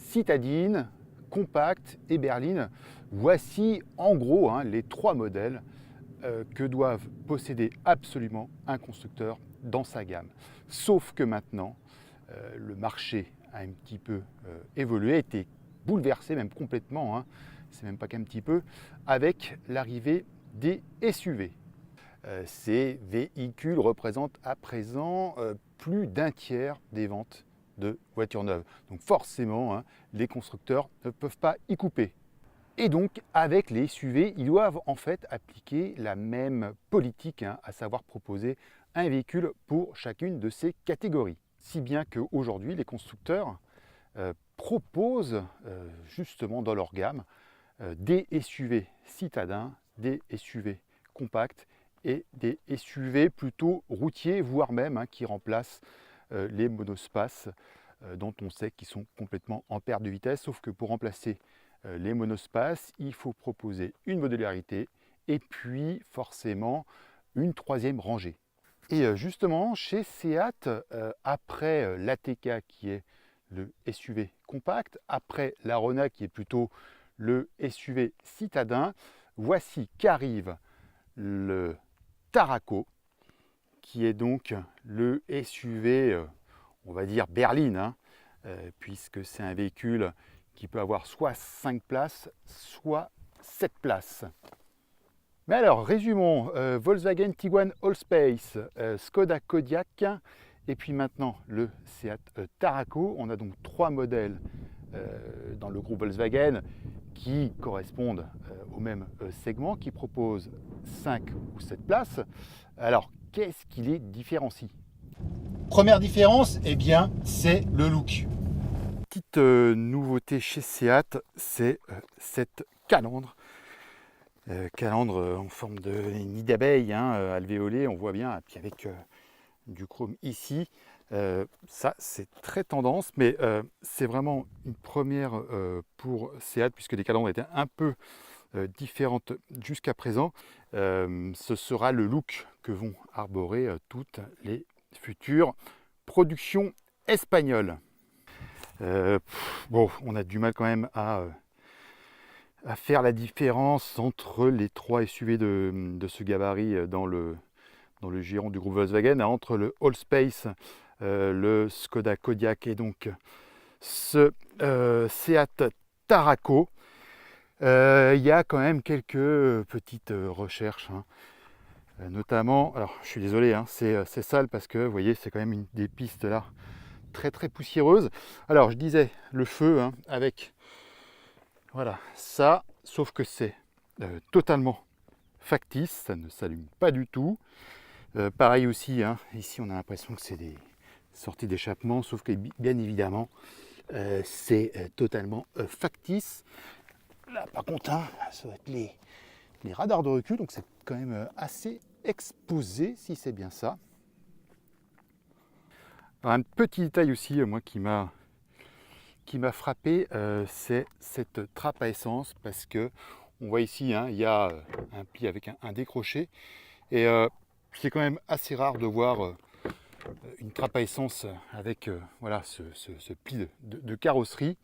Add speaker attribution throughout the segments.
Speaker 1: citadine, compact et berline. Voici en gros les trois modèles que doivent posséder absolument un constructeur dans sa gamme. Sauf que maintenant, le marché a un petit peu évolué, a été bouleversé même complètement, c'est même pas qu'un petit peu, avec l'arrivée des SUV. Ces véhicules représentent à présent plus d'un tiers des ventes de voitures neuves. Donc forcément, les constructeurs ne peuvent pas y couper. Et donc, avec les SUV, ils doivent en fait appliquer la même politique, à savoir proposer un véhicule pour chacune de ces catégories. Si bien qu'aujourd'hui, les constructeurs proposent justement dans leur gamme des SUV citadins, des SUV compacts et des SUV plutôt routiers, voire même qui remplacent les monospaces dont on sait qu'ils sont complètement en perte de vitesse, sauf que pour remplacer les monospaces, il faut proposer une modularité et puis forcément une troisième rangée. Et justement, chez Seat, après l'ATK qui est le SUV compact, après l'Arona qui est plutôt le SUV citadin, voici qu'arrive le Tarraco, qui est donc le SUV, on va dire berline, puisque c'est un véhicule qui peut avoir soit 5 places, soit 7 places. Mais alors, résumons, Volkswagen Tiguan Allspace, Skoda Kodiaq, et puis maintenant le Seat Tarraco. On a donc trois modèles dans le groupe Volkswagen qui correspondent au même segment, qui proposent 5 ou 7 places. Alors, qu'est-ce qui les différencie?
Speaker 2: Première différence, eh bien, c'est le look.
Speaker 1: Petite nouveauté chez Seat, c'est cette calandre. Calandre en forme de nid d'abeille, alvéolée, on voit bien, et puis avec du chrome ici. Ça, c'est très tendance, mais c'est vraiment une première pour Seat, puisque les calandres étaient un peu différentes jusqu'à présent. Ce sera le look que vont arborer toutes les futures productions espagnoles. Bon, on a du mal quand même à faire la différence entre les trois SUV de ce gabarit dans le giron du groupe Volkswagen, entre le Allspace, le Skoda Kodiaq et donc ce Seat Tarraco. Il y a quand même quelques petites recherches, notamment, alors je suis désolé, c'est sale parce que vous voyez, c'est quand même des pistes là très poussiéreuses. Alors je disais le feu avec voilà ça, sauf que c'est totalement factice, ça ne s'allume pas du tout. Pareil aussi, ici on a l'impression que c'est des sorties d'échappement, sauf que bien évidemment c'est totalement factice. Là par contre, ça va être les radars de recul, donc c'est quand même assez exposé si c'est bien ça. Alors, un petit détail aussi, moi qui m'a frappé, c'est cette trappe à essence, parce que on voit ici, il y a un pli avec un décroché, et c'est quand même assez rare de voir une trappe à essence avec voilà, ce pli de carrosserie.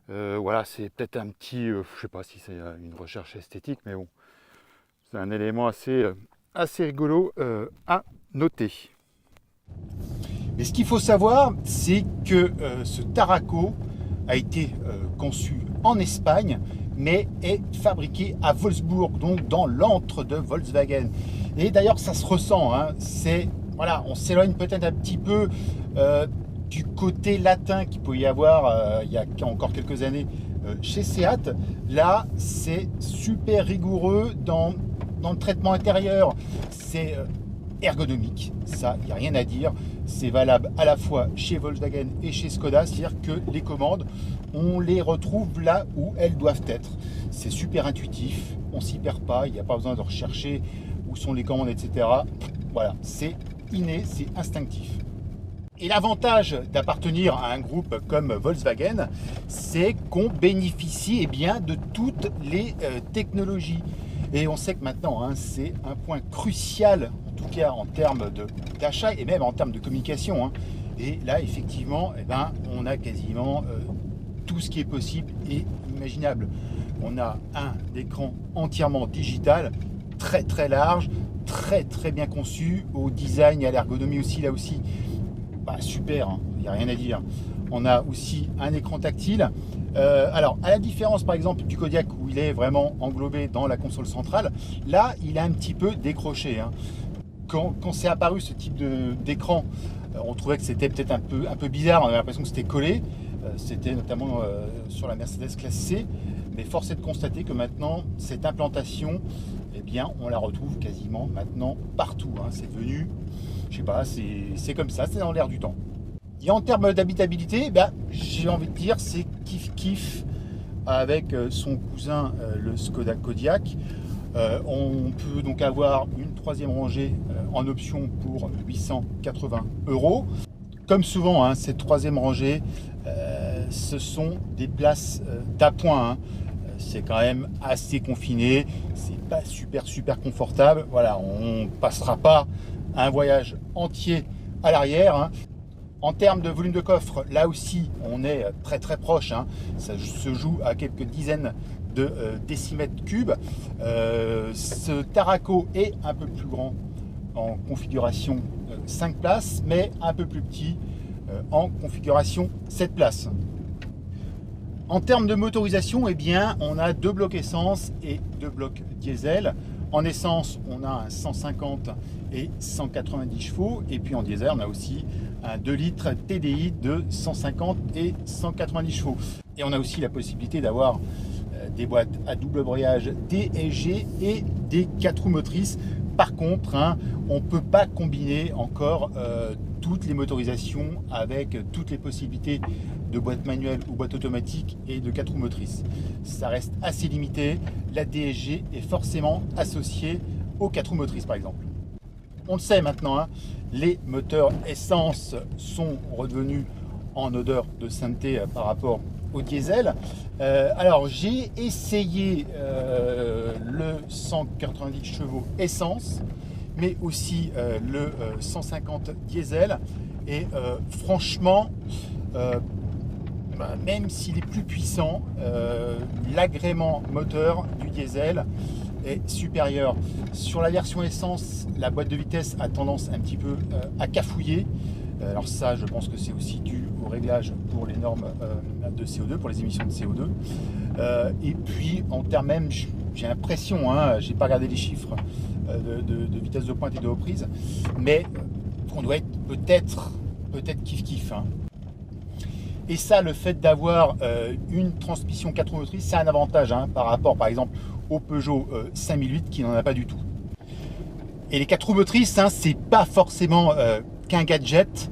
Speaker 1: Voilà, c'est peut-être un petit, je sais pas si c'est une recherche esthétique, mais bon, c'est un élément assez rigolo à noter.
Speaker 2: Mais ce qu'il faut savoir, c'est que ce Tarraco a été conçu en Espagne, mais est fabriqué à Wolfsburg, donc dans l'antre de Volkswagen. Et d'ailleurs, ça se ressent. Voilà, on s'éloigne peut-être un petit peu du côté latin qu'il peut y avoir il y a encore quelques années chez Seat. Là, c'est super rigoureux dans le traitement intérieur. C'est ergonomique, ça, il n'y a rien à dire. C'est valable à la fois chez Volkswagen et chez Skoda, c'est-à-dire que les commandes, on les retrouve là où elles doivent être. C'est super intuitif, on s'y perd pas, il n'y a pas besoin de rechercher où sont les commandes, etc. Voilà, c'est inné, c'est instinctif. Et l'avantage d'appartenir à un groupe comme Volkswagen, c'est qu'on bénéficie de toutes les technologies. Et on sait que maintenant, c'est un point crucial, en tout cas en termes d'achat et même en termes de communication. Et là, effectivement, on a quasiment tout ce qui est possible et imaginable. On a un écran entièrement digital, très très large, très très bien conçu, au design et à l'ergonomie aussi, là aussi, super, hein, il n'y a rien à dire. On a aussi un écran tactile. Alors, à la différence par exemple du Kodiaq où il est vraiment englobé dans la console centrale, là il a un petit peu décroché. Hein. Quand c'est apparu ce type d'écran, on trouvait que c'était peut-être un peu bizarre, on avait l'impression que c'était collé. C'était notamment sur la Mercedes classe C, mais force est de constater que maintenant cette implantation, eh bien, on la retrouve quasiment maintenant partout. Hein. C'est devenu, je sais pas, c'est comme ça, c'est dans l'air du temps. Et en termes d'habitabilité, j'ai envie de dire c'est kiff avec son cousin le Skoda Kodiaq. On peut donc avoir une troisième rangée en option pour 880 €. Comme souvent, hein, cette troisième rangée, ce sont des places d'appoint. Hein. C'est quand même assez confiné, c'est pas super confortable. Voilà, on passera pas un voyage entier à l'arrière. Hein. En termes de volume de coffre, là aussi, on est très proche. Hein. Ça se joue à quelques dizaines de décimètres cubes. Ce Taraco est un peu plus grand en configuration 5 places, mais un peu plus petit en configuration 7 places. En termes de motorisation, eh bien, on a 2 blocs essence et 2 blocs diesel. En essence, on a un 150 et 190 chevaux. Et puis en diesel, on a aussi un 2 litres TDI de 150 et 190 chevaux. Et on a aussi la possibilité d'avoir des boîtes à double embrayage DSG et des 4 roues motrices. Par contre, hein, on ne peut pas combiner encore toutes les motorisations avec toutes les possibilités de boîte manuelle ou boîte automatique et de 4 roues motrices. Ça reste assez limité. La DSG est forcément associée aux 4 roues motrices par exemple. On le sait maintenant, hein, les moteurs essence sont redevenus en odeur de sainteté par rapport au diesel. Alors j'ai essayé le 190 chevaux essence, mais aussi le 150 diesel. Et franchement, même s'il est plus puissant, l'agrément moteur du diesel est supérieur. Sur la version essence, la boîte de vitesse a tendance un petit peu à cafouiller. Alors ça, je pense que c'est aussi dû au réglage pour les normes de CO2, pour les émissions de CO2. Et puis, en termes même, j'ai l'impression, hein, j'ai pas regardé les chiffres de vitesse de pointe et de reprise, mais on doit être peut-être kiff-kiff. Hein. Et ça, le fait d'avoir une transmission 4 roues motrices, c'est un avantage hein, par rapport, par exemple, au Peugeot 5008 qui n'en a pas du tout. Et les 4 roues motrices, hein, c'est pas forcément qu'un gadget.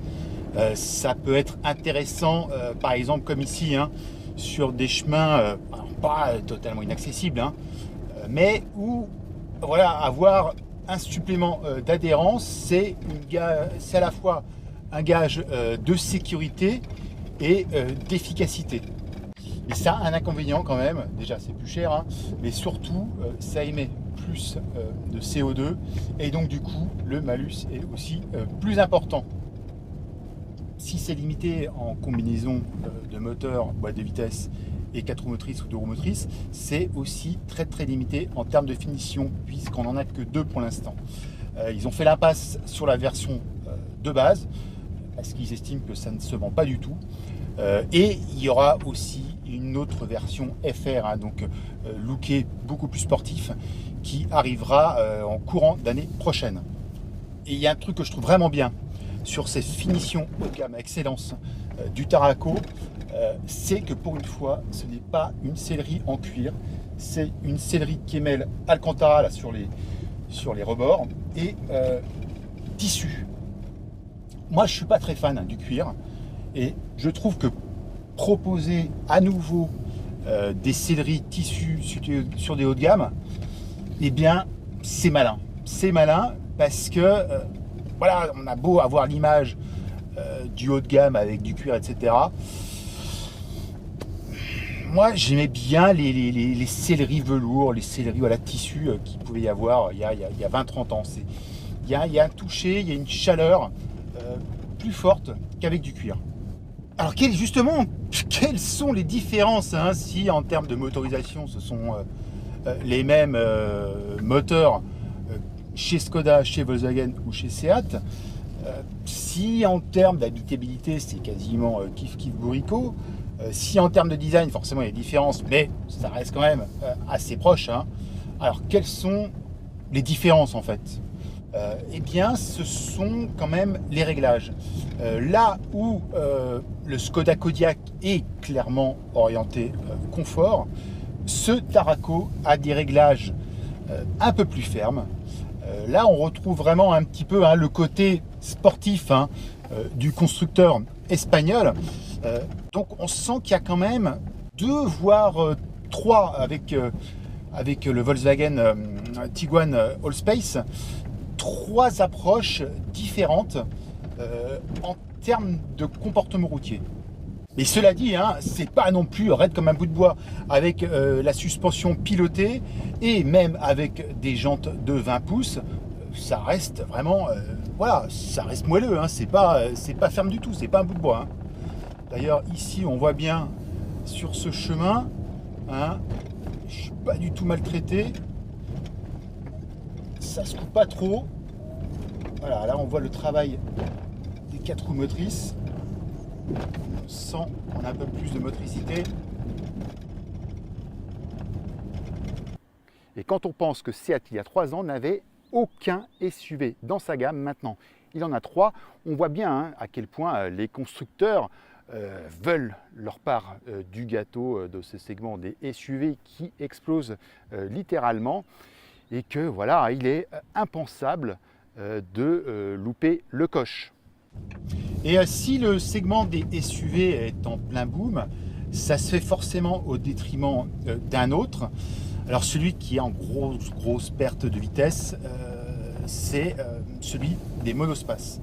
Speaker 2: Ça peut être intéressant, par exemple, comme ici, hein, sur des chemins pas totalement inaccessibles, hein, mais où voilà, avoir un supplément d'adhérence, c'est à la fois un gage de sécurité et d'efficacité. Et ça a un inconvénient quand même, déjà c'est plus cher, hein, mais surtout ça émet plus de CO2 et donc du coup le malus est aussi plus important. Si c'est limité en combinaison de moteur, boîte de vitesse et 4 roues motrices ou 2 roues motrices, c'est aussi très limité en termes de finition puisqu'on n'en a que 2 pour l'instant. Ils ont fait l'impasse sur la version de base parce qu'ils estiment que ça ne se vend pas du tout. Et il y aura aussi une autre version FR, hein, donc lookée beaucoup plus sportif, qui arrivera en courant d'année prochaine. Et il y a un truc que je trouve vraiment bien sur ces finitions haut de gamme, excellence du Taraco, c'est que pour une fois, ce n'est pas une sellerie en cuir, c'est une sellerie qui mêle Alcantara là, sur les rebords et tissu. Moi, je suis pas très fan du cuir et je trouve que proposer à nouveau des selleries tissus sur des hauts de gamme, eh bien, c'est malin. C'est malin parce que voilà, on a beau avoir l'image du haut de gamme avec du cuir, etc. Moi, j'aimais bien les selleries velours, les selleries voilà, tissu qu'il pouvait y avoir il y a 20-30 ans. Il y a un toucher, il y a une chaleur plus forte qu'avec du cuir. Alors justement, quelles sont les différences hein, si en termes de motorisation ce sont les mêmes moteurs chez Skoda, chez Volkswagen ou chez Seat, si en termes d'habitabilité c'est quasiment kiff bourricot, si en termes de design forcément il y a des différences, mais ça reste quand même assez proche. Hein. Alors quelles sont les différences en fait? Eh bien ce sont quand même les réglages. Là où le Skoda Kodiaq est clairement orienté confort, ce Tarraco a des réglages un peu plus fermes. Là on retrouve vraiment un petit peu hein, le côté sportif hein, du constructeur espagnol. Donc on sent qu'il y a quand même 2 voire 3 avec le Volkswagen Tiguan Allspace, 3 approches différentes en termes de comportement routier. Mais cela dit, hein, c'est pas non plus raide comme un bout de bois avec la suspension pilotée et même avec des jantes de 20 pouces, ça reste vraiment, voilà, ça reste moelleux, hein, c'est pas ferme du tout, c'est pas un bout de bois. Hein. D'ailleurs ici on voit bien sur ce chemin, hein, je suis pas du tout maltraité, ça se coupe pas trop. Voilà, là on voit le travail des 4 roues motrices. On sent qu'on a un peu plus de motricité.
Speaker 1: Et quand on pense que Seat, il y a 3 ans, n'avait aucun SUV dans sa gamme, maintenant il en a 3, on voit bien hein, à quel point les constructeurs veulent leur part du gâteau de ce segment des SUV qui explose littéralement, et que voilà, il est impensable de louper le coche.
Speaker 2: Et si le segment des SUV est en plein boom, ça se fait forcément au détriment d'un autre. Alors celui qui est en grosse perte de vitesse, c'est celui des monospaces.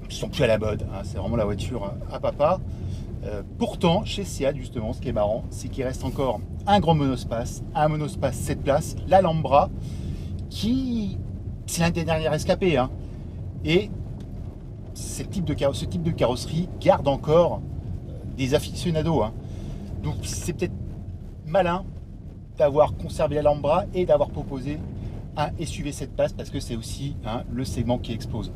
Speaker 2: Ils sont plus à la mode, hein, c'est vraiment la voiture à papa. Pourtant, chez Seat, justement, ce qui est marrant, c'est qu'il reste encore un grand monospace, un monospace 7 places, l'Alhambra, qui c'est l'un des derniers escapés. Hein. Et ce type de carrosserie garde encore des aficionados. Hein. Donc c'est peut-être malin d'avoir conservé l'Alhambra et d'avoir proposé un SUV 7 places parce que c'est aussi hein, le segment qui explose.